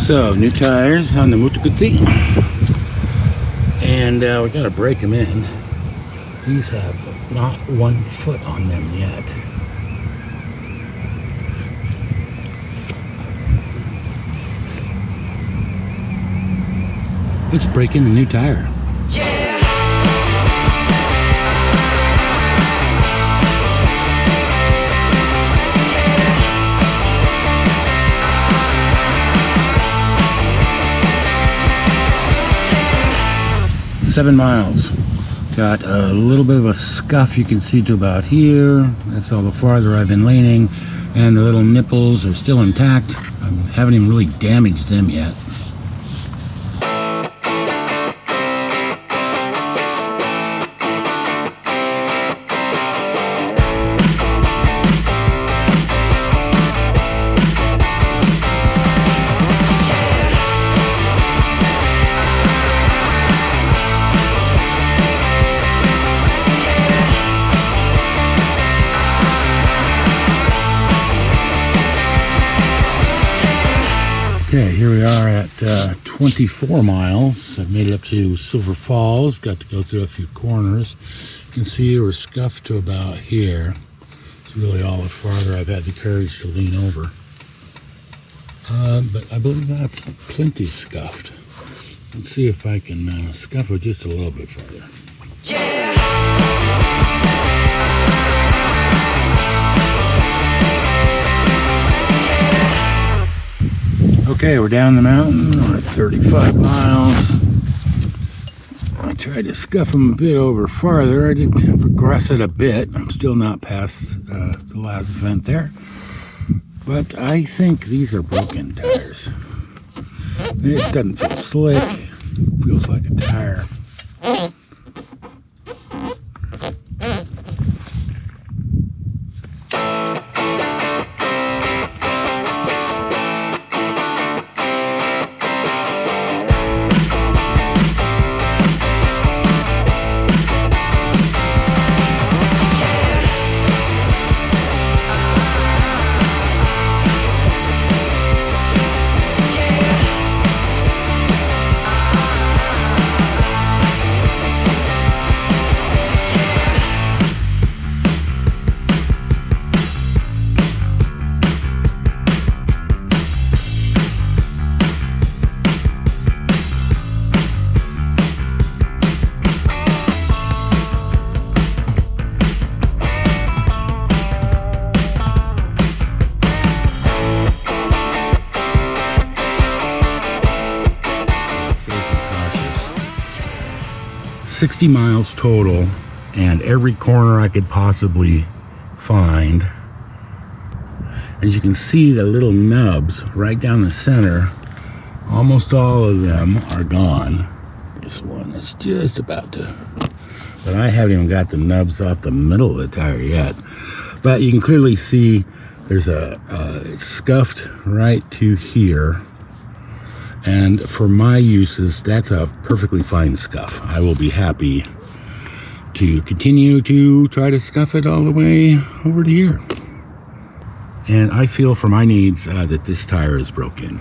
So, new tires on the Mutakuti, and we gotta break them in. These have not 1 foot on them yet. Let's break in the new tire. 7 miles. Got a little bit of a scuff you can see to about here. That's all the farther I've been laning. And the little nipples are still intact. I haven't even really damaged them yet. Okay, here we are at 24 miles. I've made it up to Silver Falls. Got to go through a few corners. You can see we're scuffed to about here. It's really all the farther I've had the courage to lean over. But I believe that's plenty scuffed. Let's see if I can scuff it just a little bit further. Okay, we're down the mountain. We're at 35 miles. I tried to scuff them a bit over farther. I did progress it a bit. I'm still not past the last vent there. But I think these are broken tires. It doesn't feel slick. It feels like a tire. $60 miles total, and every corner I could possibly find. As you can see, the little nubs right down the center, almost all of them are gone. This one is just about to, but I haven't even got the nubs off the middle of the tire yet. But you can clearly see there's it's scuffed right to here. And for my uses, that's a perfectly fine scuff. I will be happy to continue to try to scuff it all the way over to here. And I feel for my needs that this tire is broken.